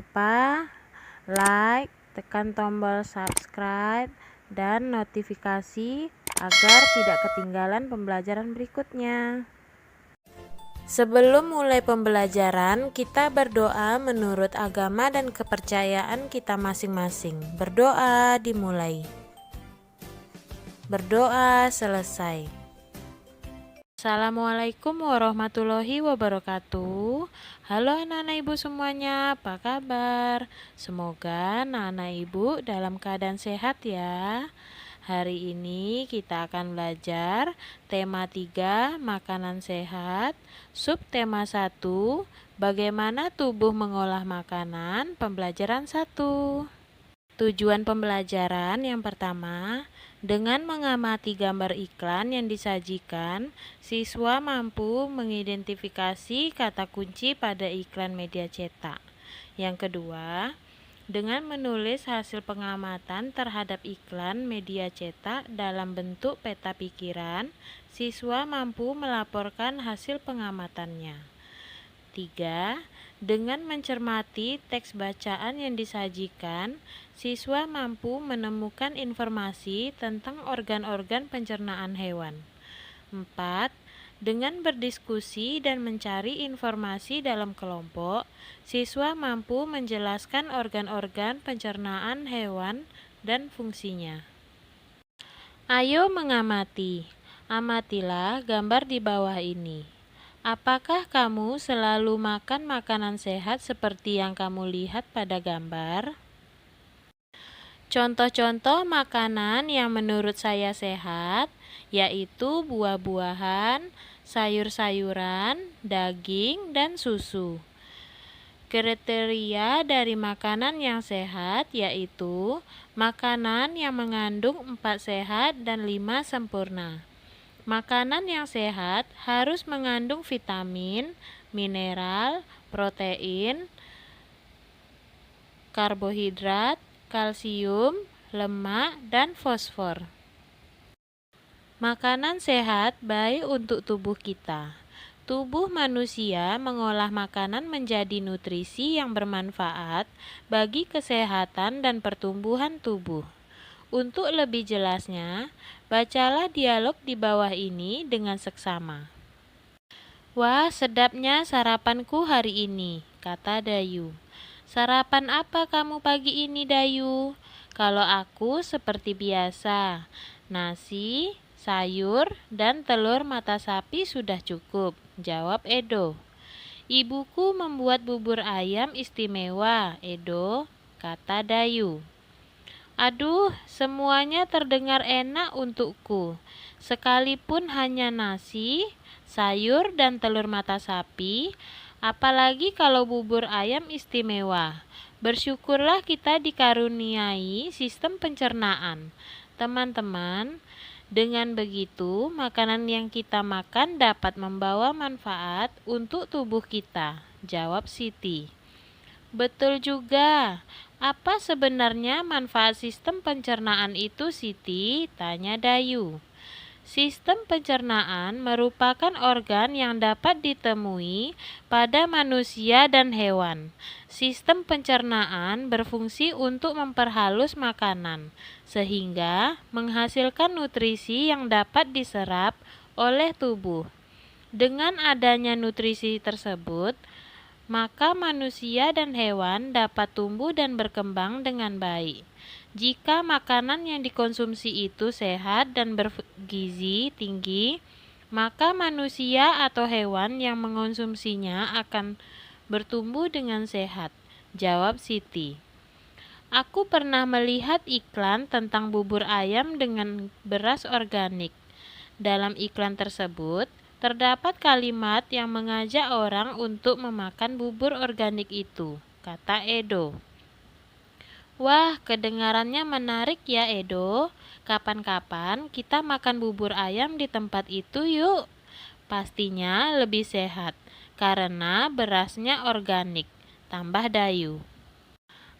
lupa like, tekan tombol subscribe, dan notifikasi agar tidak ketinggalan pembelajaran berikutnya. Sebelum mulai pembelajaran, kita berdoa menurut agama dan kepercayaan kita masing-masing. Berdoa dimulai. Berdoa selesai. Assalamualaikum warahmatullahi wabarakatuh. Halo anak-anak ibu semuanya, apa kabar? Semoga anak-anak ibu dalam keadaan sehat ya. Hari ini kita akan belajar tema 3, makanan sehat, subtema 1, bagaimana tubuh mengolah makanan, pembelajaran 1. Tujuan pembelajaran yang pertama, dengan mengamati gambar iklan yang disajikan, siswa mampu mengidentifikasi kata kunci pada iklan media cetak. Yang kedua, dengan menulis hasil pengamatan terhadap iklan media cetak dalam bentuk peta pikiran, siswa mampu melaporkan hasil pengamatannya. 3. Dengan mencermati teks bacaan yang disajikan, siswa mampu menemukan informasi tentang organ-organ pencernaan hewan. 4. Dengan berdiskusi dan mencari informasi dalam kelompok, siswa mampu menjelaskan organ-organ pencernaan hewan dan fungsinya. Ayo mengamati. Amatilah gambar di bawah ini. Apakah kamu selalu makan makanan sehat seperti yang kamu lihat pada gambar? Contoh-contoh makanan yang menurut saya sehat yaitu buah-buahan, sayur-sayuran, daging, dan susu. Kriteria dari makanan yang sehat yaitu makanan yang mengandung 4 sehat dan 5 sempurna. Makanan yang sehat harus mengandung vitamin, mineral, protein, karbohidrat, kalsium, lemak, dan fosfor. Makanan sehat baik untuk tubuh kita. Tubuh manusia mengolah makanan menjadi nutrisi yang bermanfaat bagi kesehatan dan pertumbuhan tubuh. Untuk lebih jelasnya, bacalah dialog di bawah ini dengan seksama. Wah, sedapnya sarapanku hari ini, kata Dayu. Sarapan apa kamu pagi ini, Dayu? Kalau aku seperti biasa, nasi, sayur, dan telur mata sapi sudah cukup, jawab Edo. Ibuku membuat bubur ayam istimewa, Edo, kata Dayu. Aduh, semuanya terdengar enak untukku. Sekalipun hanya nasi, sayur, dan telur mata sapi, apalagi kalau bubur ayam istimewa. Bersyukurlah kita dikaruniai sistem pencernaan. Teman-teman, dengan begitu, makanan yang kita makan dapat membawa manfaat untuk tubuh kita, jawab Siti. Betul juga. Apa sebenarnya manfaat sistem pencernaan itu, Siti? Tanya Dayu. Sistem pencernaan merupakan organ yang dapat ditemui pada manusia dan hewan. Sistem pencernaan berfungsi untuk memperhalus makanan, sehingga menghasilkan nutrisi yang dapat diserap oleh tubuh. Dengan adanya nutrisi tersebut, maka manusia dan hewan dapat tumbuh dan berkembang dengan baik. Jika makanan yang dikonsumsi itu sehat dan bergizi tinggi, maka manusia atau hewan yang mengonsumsinya akan bertumbuh dengan sehat, jawab Siti. Aku pernah melihat iklan tentang bubur ayam dengan beras organik. Dalam iklan tersebut, terdapat kalimat yang mengajak orang untuk memakan bubur organik itu, kata Edo. Wah, kedengarannya menarik ya Edo. Kapan-kapan kita makan bubur ayam di tempat itu yuk. Pastinya lebih sehat, karena berasnya organik, tambah Dayu.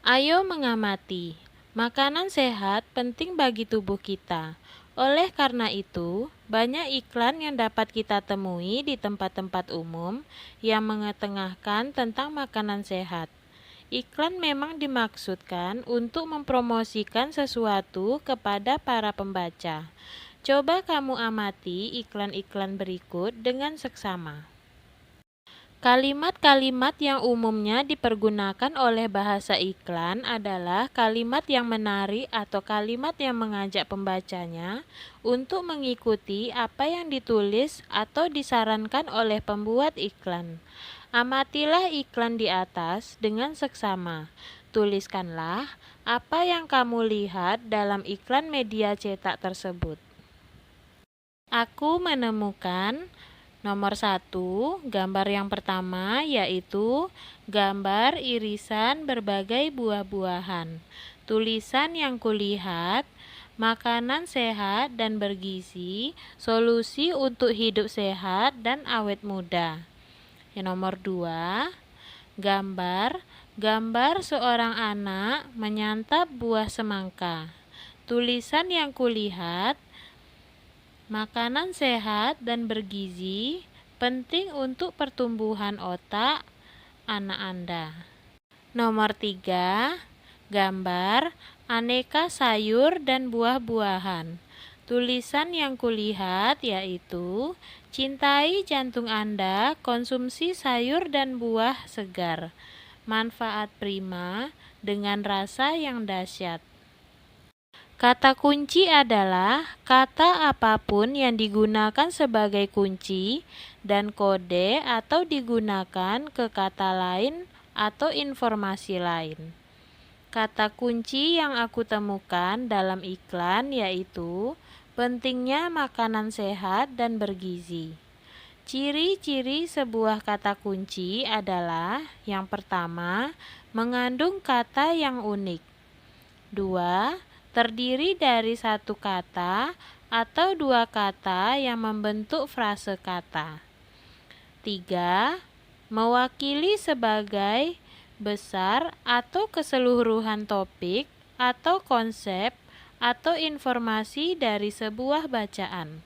Ayo mengamati. Makanan sehat penting bagi tubuh kita. Oleh karena itu, banyak iklan yang dapat kita temui di tempat-tempat umum yang mengetengahkan tentang makanan sehat. Iklan memang dimaksudkan untuk mempromosikan sesuatu kepada para pembaca. Coba kamu amati iklan-iklan berikut dengan seksama. Kalimat-kalimat yang umumnya dipergunakan oleh bahasa iklan adalah kalimat yang menarik atau kalimat yang mengajak pembacanya untuk mengikuti apa yang ditulis atau disarankan oleh pembuat iklan. Amatilah iklan di atas dengan seksama. Tuliskanlah apa yang kamu lihat dalam iklan media cetak tersebut. Aku menemukan nomor 1, gambar yang pertama yaitu gambar irisan berbagai buah-buahan. Tulisan yang kulihat, makanan sehat dan bergizi, solusi untuk hidup sehat dan awet muda. Yang nomor 2, gambar seorang anak menyantap buah semangka. Tulisan yang kulihat, makanan sehat dan bergizi penting untuk pertumbuhan otak anak Anda. Nomor 3, gambar aneka sayur dan buah-buahan. Tulisan yang kulihat yaitu, cintai jantung Anda, konsumsi sayur dan buah segar. Manfaat prima dengan rasa yang dahsyat. Kata kunci adalah kata apapun yang digunakan sebagai kunci dan kode atau digunakan ke kata lain atau informasi lain. Kata kunci yang aku temukan dalam iklan yaitu pentingnya makanan sehat dan bergizi. Ciri-ciri sebuah kata kunci adalah yang pertama, mengandung kata yang unik. 2, terdiri dari satu kata atau dua kata yang membentuk frase kata. 3, mewakili sebagai besar atau keseluruhan topik atau konsep atau informasi dari sebuah bacaan.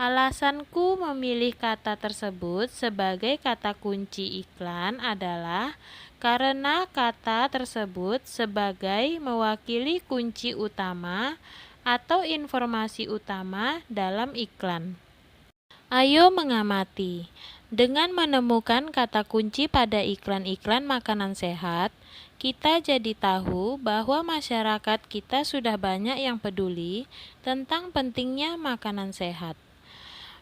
Alasanku memilih kata tersebut sebagai kata kunci iklan adalah karena kata tersebut sebagai mewakili kunci utama atau informasi utama dalam iklan. Ayo mengamati. Dengan menemukan kata kunci pada iklan-iklan makanan sehat, kita jadi tahu bahwa masyarakat kita sudah banyak yang peduli tentang pentingnya makanan sehat.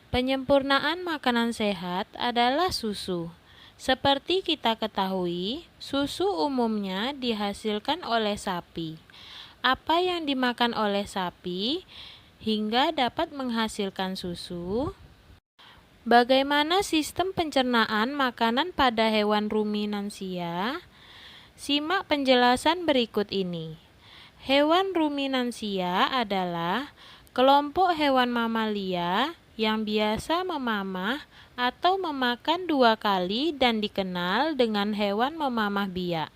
Penyempurnaan makanan sehat adalah susu. Seperti kita ketahui, susu umumnya dihasilkan oleh sapi. Apa yang dimakan oleh sapi hingga dapat menghasilkan susu? Bagaimana sistem pencernaan makanan pada hewan ruminansia? Simak penjelasan berikut ini. Hewan ruminansia adalah kelompok hewan mamalia yang biasa memamah atau memakan dua kali dan dikenal dengan hewan memamah biak.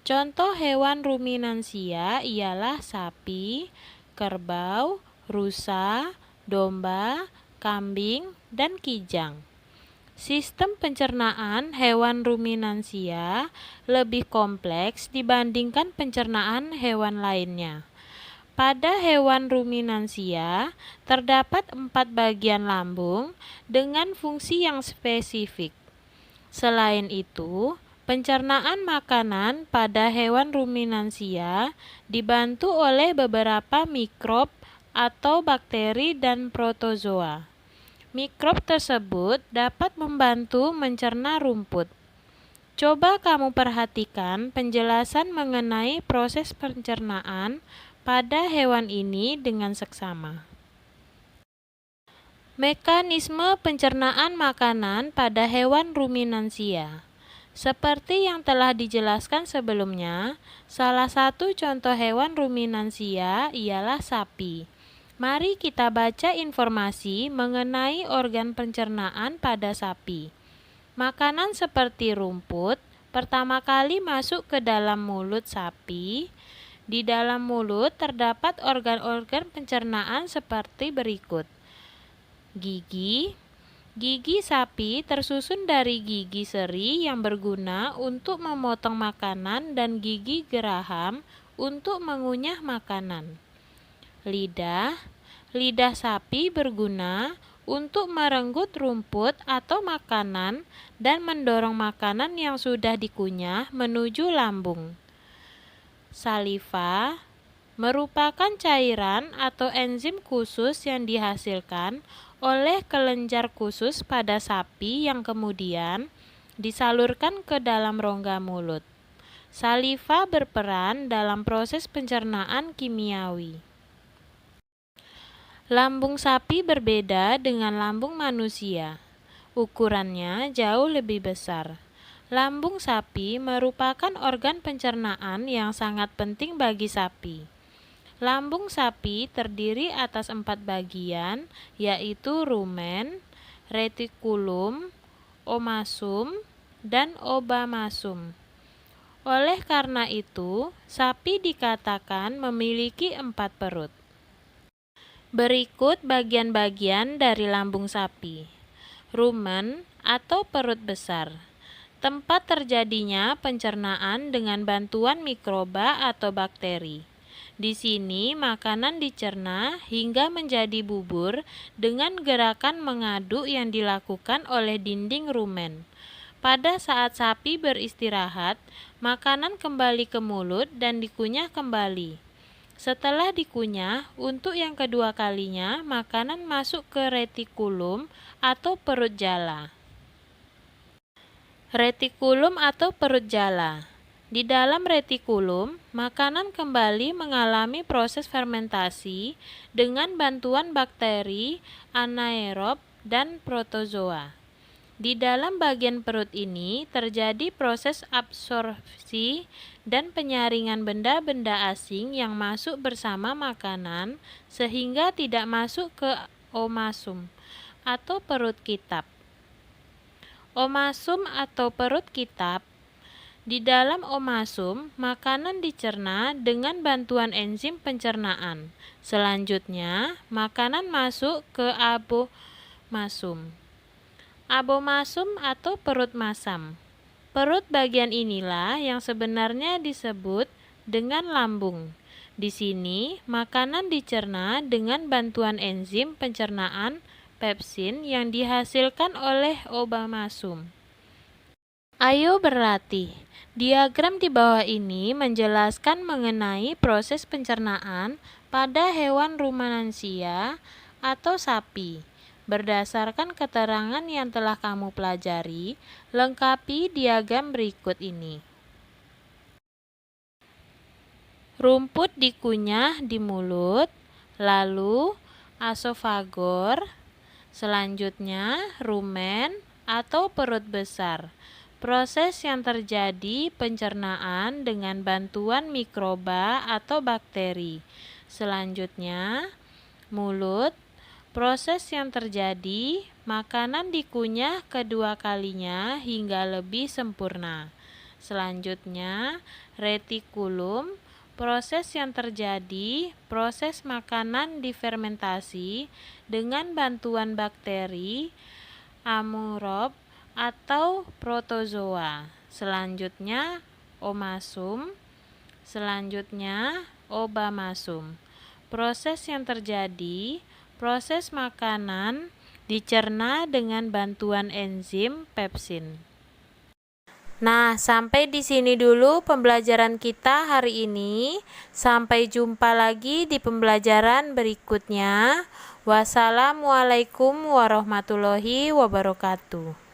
Contoh hewan ruminansia ialah sapi, kerbau, rusa, domba, kambing, dan kijang. Sistem pencernaan hewan ruminansia lebih kompleks dibandingkan pencernaan hewan lainnya. Pada hewan ruminansia, terdapat 4 bagian lambung dengan fungsi yang spesifik. Selain itu, pencernaan makanan pada hewan ruminansia dibantu oleh beberapa mikrob atau bakteri dan protozoa. Mikrob tersebut dapat membantu mencerna rumput. Coba kamu perhatikan penjelasan mengenai proses pencernaan pada hewan ini dengan seksama. Mekanisme pencernaan makanan pada hewan ruminansia. Seperti yang telah dijelaskan sebelumnya, salah satu contoh hewan ruminansia ialah sapi. Mari kita baca informasi mengenai organ pencernaan pada sapi. Makanan seperti rumput pertama kali masuk ke dalam mulut sapi. Di dalam mulut terdapat organ-organ pencernaan seperti berikut: gigi, Gigi sapi tersusun dari gigi seri yang berguna untuk memotong makanan dan gigi geraham untuk mengunyah makanan. Lidah sapi berguna untuk merenggut rumput atau makanan dan mendorong makanan yang sudah dikunyah menuju lambung. Saliva merupakan cairan atau enzim khusus yang dihasilkan oleh kelenjar khusus pada sapi yang kemudian disalurkan ke dalam rongga mulut. Saliva berperan dalam proses pencernaan kimiawi. Lambung sapi berbeda dengan lambung manusia. Ukurannya jauh lebih besar. Lambung sapi merupakan organ pencernaan yang sangat penting bagi sapi. Lambung sapi terdiri atas 4 bagian, yaitu rumen, retikulum, omasum, dan obamasum. Oleh karena itu, sapi dikatakan memiliki 4 perut. Berikut bagian-bagian dari lambung sapi. Rumen atau perut besar, tempat terjadinya pencernaan dengan bantuan mikroba atau bakteri. Di sini makanan dicerna hingga menjadi bubur dengan gerakan mengaduk yang dilakukan oleh dinding rumen. Pada saat sapi beristirahat, makanan kembali ke mulut dan dikunyah kembali. Setelah dikunyah, untuk yang kedua kalinya, makanan masuk ke retikulum atau perut jala. Retikulum atau perut jala. Di dalam retikulum, makanan kembali mengalami proses fermentasi dengan bantuan bakteri, anaerob, dan protozoa. Di dalam bagian perut ini terjadi proses absorpsi dan penyaringan benda-benda asing yang masuk bersama makanan sehingga tidak masuk ke omasum atau perut kitab. Omasum atau perut kitab. Di dalam omasum, makanan dicerna dengan bantuan enzim pencernaan. Selanjutnya, makanan masuk ke abomasum. Abomasum atau perut masam. Perut bagian inilah yang sebenarnya disebut dengan lambung. Di sini, makanan dicerna dengan bantuan enzim pencernaan pepsin yang dihasilkan oleh obamasum. Ayo berlatih. Diagram di bawah ini menjelaskan mengenai proses pencernaan pada hewan rumenansia atau sapi. Berdasarkan keterangan yang telah kamu pelajari, lengkapi diagram berikut ini. Rumput dikunyah di mulut, lalu asofagor, selanjutnya rumen atau perut besar. Proses yang terjadi pencernaan dengan bantuan mikroba atau bakteri. Selanjutnya, mulut. Proses yang terjadi, makanan dikunyah kedua kalinya hingga lebih sempurna. Selanjutnya, retikulum. Proses yang terjadi, proses makanan difermentasi dengan bantuan bakteri, amurob, atau protozoa. Selanjutnya omasum, selanjutnya obamasum. Proses yang terjadi, proses makanan dicerna dengan bantuan enzim pepsin. Nah, sampai di sini dulu pembelajaran kita hari ini. Sampai jumpa lagi di pembelajaran berikutnya. Wassalamualaikum warahmatullahi wabarakatuh.